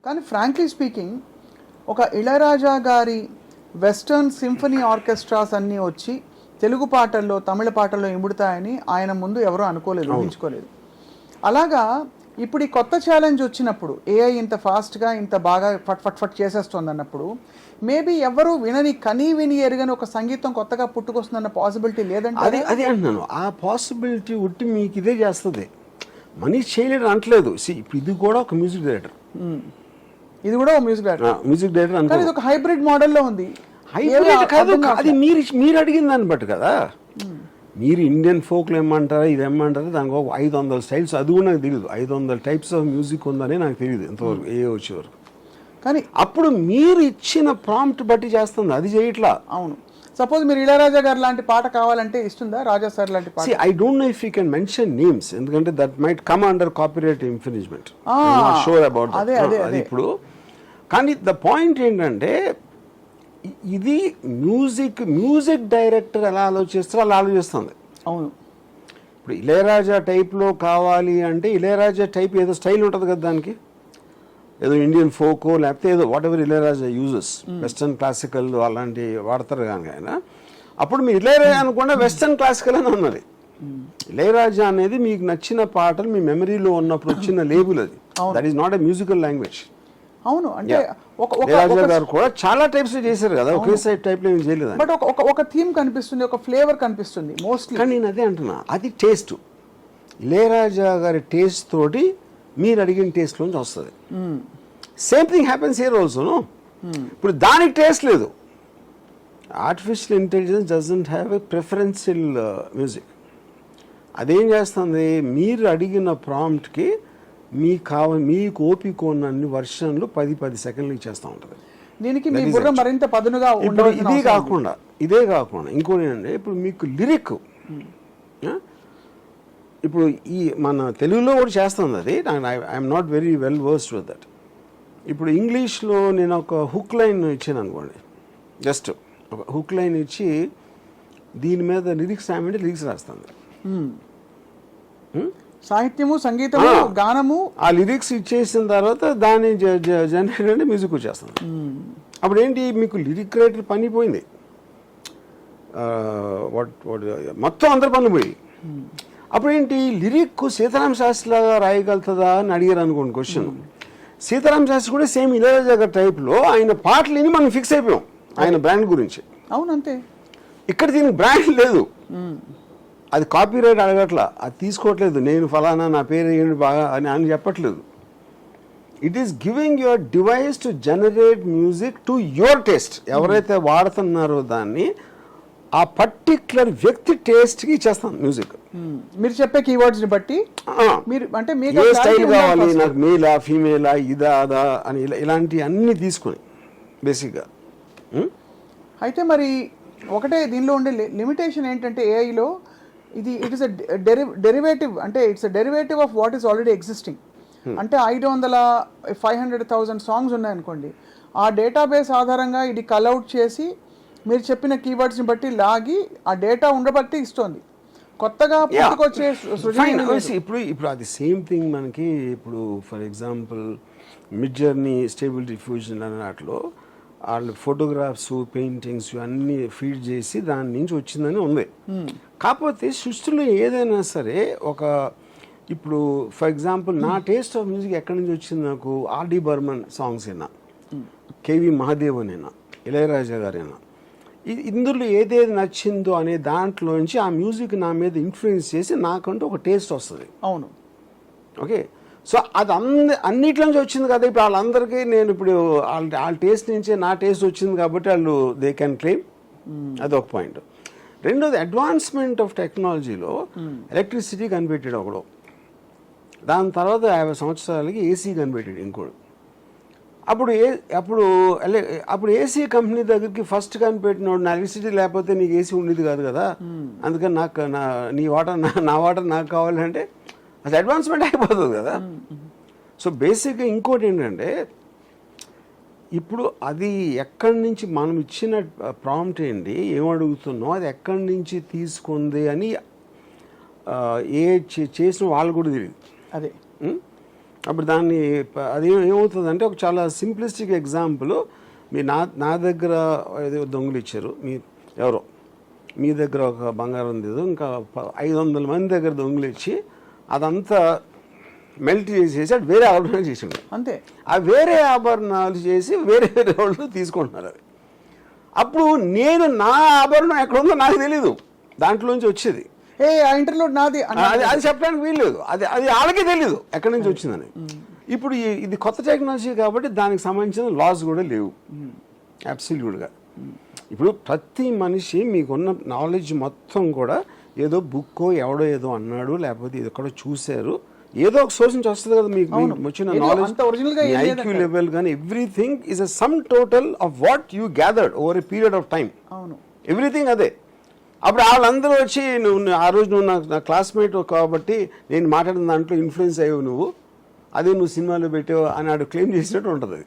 కానీ frankly speaking ఒక ఇళయరాజా గారి వెస్టర్న్ సింఫనీ ఆర్కెస్ట్రాస్ అన్నీ వచ్చి తెలుగు పాటల్లో తమిళ పాటల్లో ఇముడుతాయని ఆయన ముందు ఎవరూ అనుకోలేదు, ఊహించుకోలేదు. అలాగా ఇప్పుడు ఈ కొత్త ఛాలెంజ్ వచ్చినప్పుడు ఏఐ ఇంత ఫాస్ట్గా ఇంత బాగా ఫట్ ఫట్ ఫట్ చేసేస్తుంది అన్నప్పుడు మేబీ ఎవరు విని ఎరగని ఒక సంగీతం కొత్తగా పుట్టుకొస్తుందన్న పాసిబిలిటీ లేదంటే అది అంటున్నాను. ఆ పాసిబిలిటీ ఉట్టి మీకు ఇదే చేస్తుంది, మనీ చేయలేడు అంటలేదు. ఇప్పుడు ఇది కూడా ఒక మ్యూజిక్ డైరెక్టర్, ఇది కూడా మ్యూజిక్ డైరెక్టర్ అంటే ఇది ఒక హైబ్రిడ్ మోడల్లో ఉంది. హైబ్రిడ్ కాదు, అది మీరు అడిగిన దాన్ని బట్టి కదా. మీరు ఇండియన్ ఫోక్లో ఏమంటారా ఇది ఏమంటారా దానికి ఒక 500 స్టైల్స్, అది కూడా నాకు తెలియదు. 500 టైప్స్ ఆఫ్ మ్యూజిక్ ఉందని నాకు తెలియదు ఎంతవరకు ఏ వచ్చేవరకు. కానీ అప్పుడు మీరు ఇచ్చిన ప్రాంప్ట్ బట్టి చేస్తుంది, అది చేయట్లా. అవును, సపోజ్ మీరు ఇళయరాజా గారు లాంటి పాట కావాలంటే ఇస్తుందా, రాజా సార్ లాంటి పాట? I don't know if you can mention names, ఎందుకంటే that might come under copyright infringement. Sure about అది ఇప్పుడు. కానీ ద పాయింట్ ఏంటంటే ఇది మ్యూజిక్ డైరెక్టర్ ఎలా ఆలోచిస్తారో అలా ఆలోచిస్తుంది. అవును, ఇప్పుడు ఇళయరాజా టైప్లో కావాలి అంటే ఇళయరాజా టైప్ ఏదో స్టైల్ ఉంటుంది కదా, దానికి ఏదో ఇండియన్ ఫోకో లేకపోతే ఏదో what ever Ilaiyaraaja uses, western classical అలాంటి వాడతారు కానీ ఆయన. అప్పుడు మీరు ఇళయరాజా అనుకుండా వెస్టర్న్ క్లాసికల్ అని అన్నది. ఇళయరాజా అనేది మీకు నచ్చిన పాటలు మీ మెమరీలో ఉన్నప్పుడు వచ్చిన లేబుల్ అది. That is not a musical language. అవును, అంటే ఇళయరాజా గారు కూడా చాలా టైప్స్ చేశారు కదా, ఒకే సైడ్ టైప్ లో ఏం చేయలేదు. బట్ ఒక థీమ్ కనిపిస్తుంది, ఒక ఫ్లేవర్ కనిపిస్తుంది మోస్ట్లీ. కానీ నేను అదే అంటున్నా, అది టేస్ట్. ఇళయరాజా గారి టేస్ట్ తోటి మీరు అడిగిన టేస్ట్ లోంచి వస్తుంది. Same thing happens here also. ఇప్పుడు దానికి టేస్ట్ లేదు. Artificial intelligence doesn't have a preferential music. అదేం చేస్తుంది, మీరు అడిగిన ప్రాంప్ట్కి మీకు ఓపిక ఉన్నన్ని వర్షన్లు 10 సెకండ్లు ఇచ్చేస్తూ ఉంటుంది. దీనికి మీ బుర్ర మరింత పదునుగా ఇదే కాకుండా ఇంకోటి ఏంటంటే, ఇప్పుడు మీకు లిరిక్ ఇప్పుడు ఈ మన తెలుగులో కూడా చేస్తుంది అది. I'm not very well versed with that. ఇప్పుడు ఇంగ్లీష్లో నేను ఒక హుక్ లైన్ ఇచ్చాను అనుకోండి, జస్ట్ ఒక హుక్ లైన్ ఇచ్చి దీని మీద లిరిక్స్ రాయమంటే లిరిక్స్ రాస్తాను. సాహిత్యము, సంగీతము, గానము, ఆ లిరిక్స్ ఇచ్చేసిన తర్వాత దాన్ని జనరేట్ అంటే మ్యూజిక్ వచ్చేస్తాను. అప్పుడు ఏంటి, మీకు లిరిక్ రైటర్ పని పోయింది, మొత్తం అందరి పనులు పోయి. అప్పుడు ఏంటి, లిరిక్ సీతారామ శాస్త్రి లాగా రాయగలుగుతుందా అని అడిగారు అనుకోండి క్వశ్చన్. సీతారామ శాస్త్రి కూడా సేమ్ ఇళయరాజా గారి టైప్లో ఆయన పాటలు విని మనం ఫిక్స్ అయిపోయాం ఆయన బ్రాండ్ గురించి. అవునంతే, ఇక్కడ దీనికి బ్రాండ్ లేదు. అది కాపీరైట్ అడగట్లా, అది తీసుకోవట్లేదు. నేను ఫలానా నా పేరు ఏంటి బాగా అని చెప్పట్లేదు. It is giving your device to generate music to your taste. ఎవరైతే వాడుతున్నారో దాన్ని ఆ పర్టిక్యులర్ వ్యక్తి టేస్ట్కి ఇచ్చేస్తాను మ్యూజిక్. మీరు చెప్పే కీవర్డ్స్ ని బట్టి మీరు అంటే మీకు ఏ స్టైల్ కావాలి, నాకు మేలా ఫీమేలా ఇదా అదా అని ఇలాంటి అన్ని తీసుకొని బేసిక్గా. అయితే మరి ఒకటే దీనిలో ఉండే లిమిటేషన్ ఏంటంటే ఏఐలో ఇట్ ఇస్ డెరివేటివ్, అంటే it's derivative of what is already existing. అంటే 500,000 సాంగ్స్ ఉన్నాయనుకోండి, ఆ డేటాబేస్ ఆధారంగా ఇది కల్అవుట్ చేసి మీరు చెప్పిన కీవర్డ్స్ని బట్టి లాగి ఆ డేటా ఉండబట్టి ఇస్తుంది. కొత్తగా పుట్టుకొచ్చే ఇప్పుడు అది సేమ్ థింగ్ మనకి. ఇప్పుడు for example mid journey, stable diffusion అనే వాటిలో వాళ్ళు ఫోటోగ్రాఫ్స్, పెయింటింగ్స్ అన్నీ ఫీడ్ చేసి దాని నుంచి వచ్చిందని ఉంది. కాకపోతే సృష్టిలో ఏదైనా సరే ఒక ఇప్పుడు ఫర్ ఎగ్జాంపుల్ నా టేస్ట్ ఆఫ్ మ్యూజిక్ ఎక్కడి నుంచి వచ్చింది, నాకు ఆర్డి బర్మన్ సాంగ్స్ అయినా, కేవి మహాదేవన్ అయినా, ఇళయరాజా గారైనా, ఇందులో ఏదేది నచ్చిందో అనే దాంట్లోంచి ఆ మ్యూజిక్ నా మీద ఇన్ఫ్లుయెన్స్ చేసి నాకంటూ ఒక టేస్ట్ వస్తుంది. అవును, ఓకే. సో అది అన్నిట్లోంచి వచ్చింది కదా. ఇప్పుడు వాళ్ళందరికీ నేను ఇప్పుడు వాళ్ళ టేస్ట్ నుంచే నా టేస్ట్ వచ్చింది కాబట్టి వాళ్ళు దే కెన్ క్లెయిమ్. అదొక పాయింట్. రెండోది, అడ్వాన్స్మెంట్ ఆఫ్ టెక్నాలజీలో ఎలక్ట్రిసిటీ కనిపెట్టాడు ఒకడు, దాని తర్వాత 50 సంవత్సరాలకి ఏసీ కనిపెట్టాడు ఇంకోడు. అప్పుడు ఏసీ కంపెనీ దగ్గరికి ఫస్ట్ కనిపెట్టినోడు నా ఎలక్ట్రిసిటీ లేకపోతే నీకు ఏసీ ఉండేది కాదు కదా, అందుకని నాకు నా వాటర్ నాకు కావాలంటే అది అడ్వాన్స్మెంట్ అయిపోతుంది కదా. సో బేసిక్గా ఇంకోటి ఏంటంటే, ఇప్పుడు అది ఎక్కడి నుంచి మనం ఇచ్చిన ప్రాంప్ట్ ఏంటి, ఏమడుగుతున్నాం, అది ఎక్కడి నుంచి తీసుకుంది అని చేసిన వాళ్ళు కూడా తెలియదు. అదే అప్పుడు దాన్ని అది ఏమవుతుందంటే ఒక చాలా సింప్లిస్టిక్ ఎగ్జాంపుల్, మీ నా దగ్గర ఏదో దొంగలు ఇచ్చారు, ఎవరో మీ దగ్గర ఒక బంగారం లేదు, ఇంకా 500 మంది దగ్గర దొంగలు ఇచ్చి అదంతా మెల్ట్ చేసేసి అటు వేరే ఆభరణాలు చేసిండు. అంతే. ఆ వేరే ఆభరణాలు చేసి వేరే వేరే వాళ్ళు తీసుకుంటున్నారు. అవి అప్పుడు నేను నా ఆభరణం ఎక్కడ ఉందో నాకు తెలీదు, దాంట్లోంచి వచ్చేది ఆ ఇంటర్లో నాది అది చెప్పడానికి వీల్లేదు, అది వాళ్ళకే తెలీదు ఎక్కడి నుంచి వచ్చిందని. ఇప్పుడు ఇది కొత్త టెక్నాలజీ కాబట్టి దానికి సంబంధించిన లాస్ కూడా లేవు అబ్సల్యూట్గా. ఇప్పుడు ప్రతి మనిషి మీకున్న నాలెడ్జ్ మొత్తం కూడా ఏదో బుక్కో ఎవడో ఏదో అన్నాడు, లేకపోతే ఇది ఎక్కడో చూశారు, ఏదో ఒక సోర్స్ నుంచి వస్తుంది కదా మీకు వచ్చిన నాలెడ్జ్, ఐక్యూ లెవెల్ కానీ everything is a sum total of what you gathered over a period of time. Everything అదే. అప్పుడు వాళ్ళందరూ వచ్చి ఆ రోజు నువ్వు నా క్లాస్మేట్ కాబట్టి నేను మాట్లాడిన దాంట్లో ఇన్ఫ్లుయెన్స్ అయ్యావు నువ్వు, అదే నువ్వు సినిమాలో పెట్టావు అని ఆడు క్లెయిమ్ చేసినట్టు ఉంటుంది.